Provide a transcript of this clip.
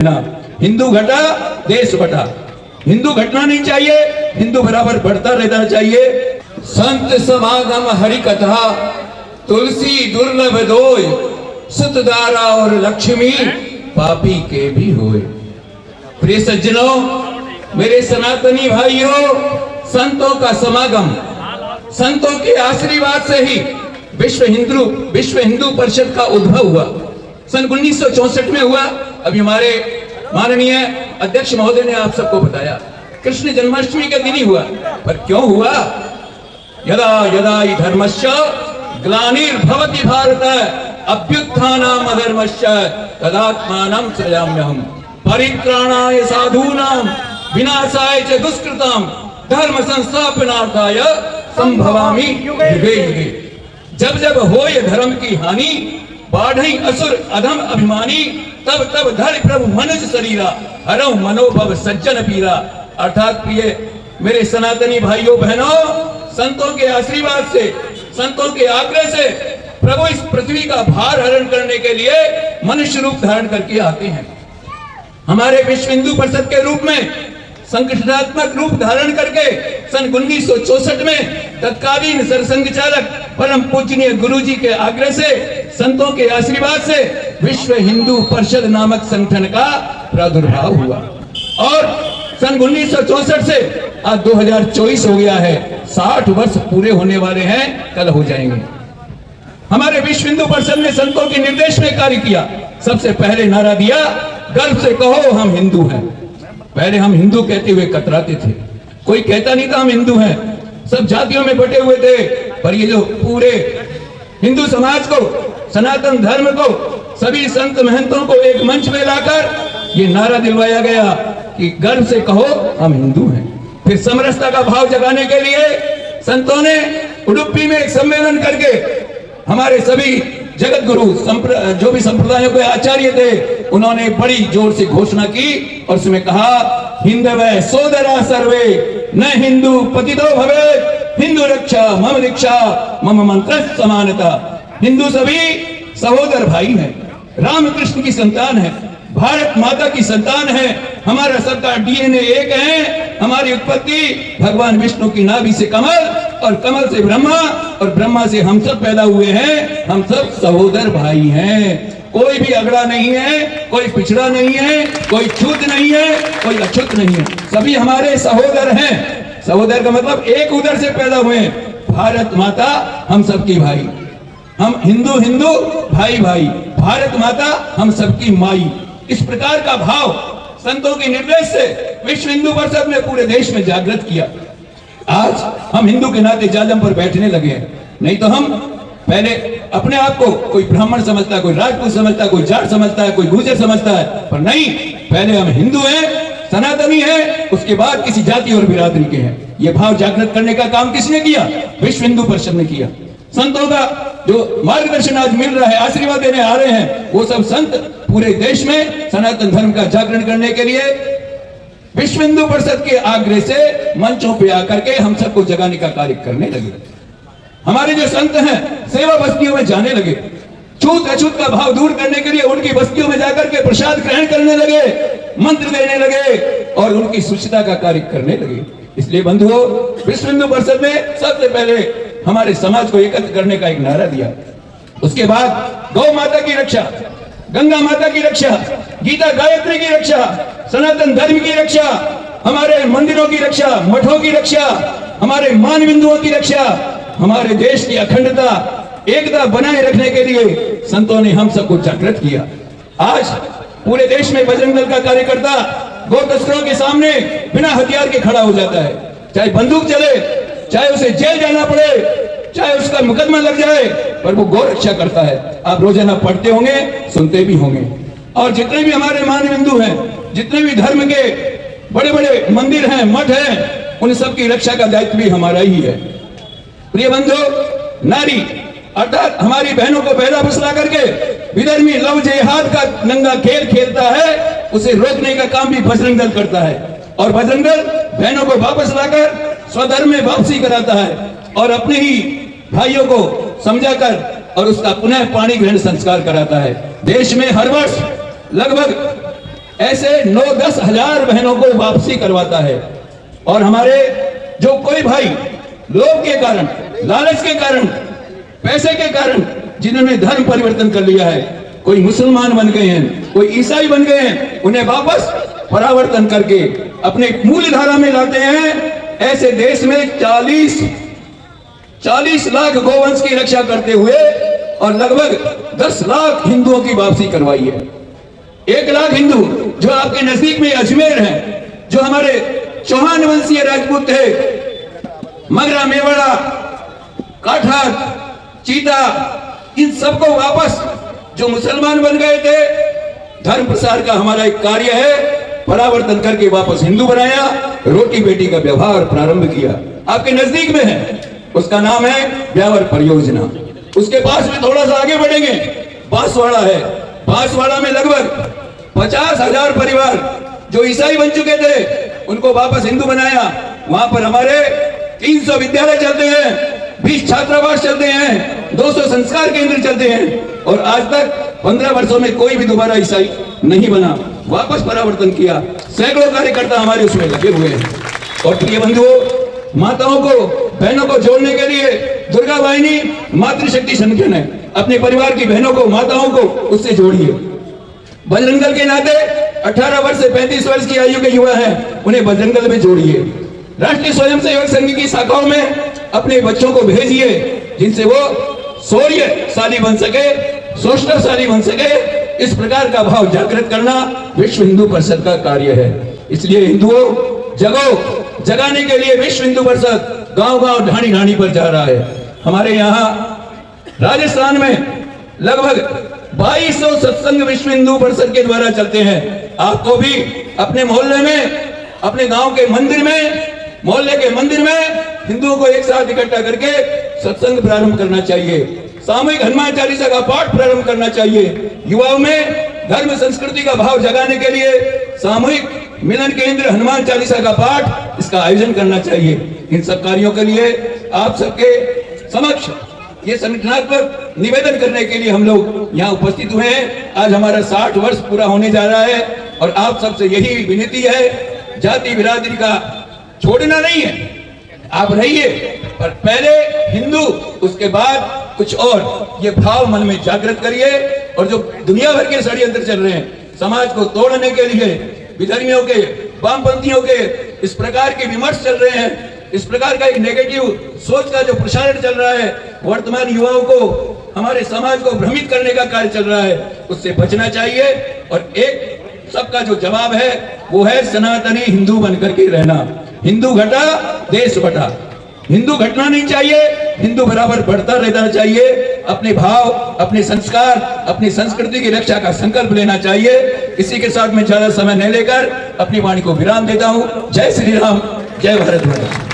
हिंदू घटा देश बटा। हिंदू घटना नहीं चाहिए, हिंदू बराबर बढ़ता रहना चाहिए। संत समागम हरि कथा तुलसी दुर्लभ दोय, सुतदारा और लक्ष्मी पापी के भी होए। प्रिय सज्जनों, मेरे सनातनी भाइयों, संतों का समागम, संतों के आशीर्वाद से ही विश्व हिंदू परिषद का उद्भव हुआ। सन 1964 में हुआ। अभी हमारे माननीय अध्यक्ष महोदय ने आप सबको बताया, कृष्ण जन्माष्टमी के दिन ही हुआ। पर क्यों हुआ? यदा यदा हि धर्मस्य ग्लानिर्भवति भारत अभ्युत्थानम् अधर्मस्य तदात्मानं सृजाम्यहम् परित्राणाय साधूनां विनाशाय च दुष्कृतां धर्म संस्थापनार्थाय संभवामि युगे युगे। जब जब होय धर्म की हानि, बाढ़ई असुर अधम अभिमानी, तब तब धर प्रभु मनुज शरीरा, हरौ मनोभव सज्जन पीरा। अर्थात प्रिय मेरे सनातनी भाइयों बहनों, संतों के आशीर्वाद से, संतों के आग्रह से प्रभु इस पृथ्वी का भार हरण करने के लिए मनुष्य रूप धारण करके आते हैं। हमारे विश्व हिंदू परिषद के रूप में संगठनात्मक रूप धारण करके सन 1964 में तत्कालीन सरसंघ चालक परम पूजनीय गुरु जी के आग्रह से, संतों के आशीर्वाद से विश्व हिंदू परिषद नामक संगठन का प्रादुर्भाव हुआ। और सन 1964 से आज 2024 हो गया है। 60 वर्ष पूरे होने वाले हैं, कल हो जाएंगे। हमारे विश्व हिंदू परिषद ने संतों के निर्देश में कार्य किया। सबसे पहले नारा दिया, गर्व से कहो हम हिंदू हैं। पहले हम हिंदू कहते हुए कतराते थे, कोई कहता नहीं था हम हिंदू हैं। सब जातियों में बटे हुए थे। पर ये जो पूरे हिंदू समाज को, सनातन धर्म को, सभी संत महंतों को एक मंच में लाकर ये नारा दिलवाया गया कि गर्व से कहो हम हिंदू हैं। फिर समरसता का भाव जगाने के लिए संतों ने उडुपी में एक सम्मेलन करके हमारे सभी जगत गुरु जो भी संप्रदायों के आचार्य थे, उन्होंने बड़ी जोर से घोषणा की और उसमें कहा, हिंदवे सोदरा सर्वे न हिंदू पतितो भवेत्, हिंदू रक्षा मम दीक्षा मम मंत्र समानता। हिंदू सभी सहोदर भाई हैं, रामकृष्ण की संतान है, भारत माता की संतान है। हमारा सबका डीएनए एक है। हमारी उत्पत्ति भगवान विष्णु की नाभि से कमल और कमल से ब्रह्मा और ब्रह्मा से हम सब पैदा हुए हैं। हम सब सहोदर भाई हैं। कोई भी अगड़ा नहीं है, कोई पिछड़ा नहीं है, कोई छूत नहीं है, कोई अछूत नहीं है। सभी हमारे सहोदर हैं। सहोदर का मतलब एक उदर से पैदा हुए हैं। भारत माता हम सबकी भाई, हम हिंदू हिंदू भाई भाई, भारत माता हम सबकी माई। इस प्रकार का भाव संतों के निर्देश से विश्व हिंदू परिषद ने पूरे देश में जागृत किया। आज हम हिंदू के नाते जालम पर बैठने लगे हैं। नहीं तो हम पहले अपने आप को कोई ब्राह्मण समझता है, कोई राजपूत समझता है, कोई जाट समझता है, कोई गुर्जर समझता है। पर नहीं, पहले हम हिंदू हैं, सनातनी हैं, उसके बाद किसी जाति और बिरादरी के हैं। ये भाव जागृत करने का काम किसने किया? विश्व हिंदू परिषद ने किया। संतों का जो मार्गदर्शन आज मिल रहा है, आशीर्वाद देने आ रहे हैं, वो सब संत पूरे देश में सनातन धर्म का जागरण करने के लिए विश्व हिंदू परिषद के आग्रह से मंचों पे आकर के हम सबको जगाने का कार्य करने लगे। हमारे जो संत हैं सेवा बस्तियों में जाने लगे, छूत अछूत का भाव दूर करने के लिए उनकी बस्तियों में जाकर के प्रसाद ग्रहण करने लगे, मंत्र देने लगे और उनकी सुचिता का कार्य करने लगे। इसलिए बंधुओं, विश्व हिंदू परिषद ने सबसे पहले हमारे समाज को एकत्र करने का एक नारा दिया। उसके बाद गौ माता की रक्षा, गंगा माता की रक्षा, गीता गायत्री की रक्षा, सनातन धर्म की रक्षा, हमारे मंदिरों की रक्षा, मठों की रक्षा, हमारे मान बिंदुओं की रक्षा, हमारे देश की अखंडता एकता बनाए रखने के लिए संतों ने हम सबको जागृत किया। आज पूरे देश में बजरंग दल का कार्यकर्ता गौ तस्करों के सामने बिना हथियार के खड़ा हो जाता है। चाहे बंदूक चले, चाहे उसे जेल जाना पड़े, चाहे उसका मुकदमा लग जाए, पर वो गौ रक्षा करता है। आप रोजाना पढ़ते होंगे, सुनते भी होंगे। और जितने भी हमारे मान बिंदु हैं, जितने भी धर्म के बड़े बड़े मंदिर हैं, मठ हैं, उन सब की रक्षा का दायित्व भी हमारा ही है। प्रिय बंधु, नारी अर्थात हमारी बहनों को पहला फुसला करके विधर्मी लव जिहाद का नंगा खेल खेलता है, उसे रोकने का काम भी बजरंग दल करता है। और बजरंग दल बहनों को वापस लाकर स्वधर्म में वापसी कराता है और अपने ही भाइयों को समझाकर और उसका पुनः पाणी ग्रहण संस्कार कराता है। देश में हर वर्ष लगभग ऐसे 9-10 हजार बहनों को वापसी करवाता है। और हमारे जो कोई भाई लोभ के कारण, लालच के कारण, पैसे के कारण जिन्होंने धर्म परिवर्तन कर लिया है, कोई मुसलमान बन गए हैं, कोई ईसाई बन गए हैं, उन्हें वापस परावर्तन करके अपने मूल धारा में लाते हैं। ऐसे देश में 40 लाख गौवंश की रक्षा करते हुए और लगभग 10 लाख हिंदुओं की वापसी करवाई है। 1 लाख हिंदू जो आपके नजदीक में अजमेर है, जो हमारे चौहान वंशीय राजपूत थे, मगरा, मेवाड़ा, काठार, चीता, इन सबको वापस जो मुसलमान बन गए थे, धर्म प्रसार का हमारा एक कार्य है, परावर्तन करके वापस हिंदू बनाया, रोटी बेटी का व्यवहार प्रारंभ किया। आपके नजदीक में है, उसका नाम है ब्यावर परियोजना। उसके पास में थोड़ा सा आगे बढ़ेंगे, बांसवाड़ा है। बांसवाड़ा में लगभग 50,000 परिवार जो ईसाई बन चुके थे, उनको वापस हिंदू बनाया। वहां पर हमारे 300 विद्यालय चलते हैं, 20 छात्रावास चलते हैं, 200 संस्कार केंद्र चलते हैं और आज तक 15 वर्षों में कोई भी दोबारा ईसाई नहीं बना, वापस परावर्तन किया। सैकड़ों कार्यकर्ता हमारे उसमें लगे हुए हैं। और प्रिय बंधुओं, माताओं को, बहनों को जोड़ने के लिए दुर्गा वाहिनी मातृशक्ति संगठन है। अपने परिवार की बहनों को, माताओं को उससे जोड़िए। बजरंग दल के नाते 18 वर्ष से 35 वर्ष की आयु के युवा हैं, उन्हें बजरंग दल में जोड़िए। राष्ट्रीय स्वयंसेवक संघ की शाखाओं में अपने बच्चों को भेजिए, जिनसे वो शौर्यशाली बन सके, शोषणशाली बन सके। इस प्रकार का भाव जागृत करना विश्व हिंदू परिषद का कार्य है। इसलिए हिंदुओं, जगो, जगाने के लिए विश्व हिंदू परिषद गांव-गांव, ढाणी-ढाणी पर जा रहा है। हमारे यहाँ राजस्थान में लगभग 2200 सत्संग विश्व हिंदू परिषद के द्वारा चलते हैं। आपको भी अपने मोहल्ले में, अपने गांव के मंदिर में, मोहल्ले के मंदिर में हिंदुओं को एक साथ इकट्ठा करके सत्संग प्रारंभ करना चाहिए। सामूहिक हनुमान चालीसा का पाठ प्रारंभ करना चाहिए। युवाओं में धर्म संस्कृति का भाव जगाने के लिए सामूहिक मिलन केंद्र हनुमान चालीसा का पाठ, इसका आयोजन करना चाहिए। इन सब कार्यों के लिए आप सबके समक्ष ये संगठनात्मक निवेदन करने के लिए हम लोग यहाँ उपस्थित हुए हैं। आज हमारा 60 वर्ष पूरा होने जा रहा है और आप सबसे यही विनती है, जाति बिरादरी का छोड़ना नहीं है, आप रहिए, पर पहले हिंदू, उसके बाद कुछ और, ये भाव मन में जागृत करिए। और जो दुनिया भर के षड्यंत्र चल रहे हैं समाज को तोड़ने के लिए, विधर्मियों के, वामपंथियों के इस प्रकार के विमर्श चल रहे हैं, इस प्रकार का एक नेगेटिव सोच का जो प्रसारण चल रहा है, वर्तमान युवाओं को, हमारे समाज को भ्रमित करने का कार्य चल रहा है, उससे बचना चाहिए। और एक सबका जो जवाब है वो है सनातनी हिंदू बनकर के रहना। हिंदू घटा देश बटा। हिंदू घटना नहीं चाहिए, हिंदू बराबर बढ़ता रहना चाहिए। अपने भाव, अपने संस्कार, अपनी संस्कृति की रक्षा का संकल्प लेना चाहिए। इसी के साथ मैं ज्यादा समय नहीं लेकर अपनी वाणी को विराम देता हूं। जय श्री राम, जय भारत माता।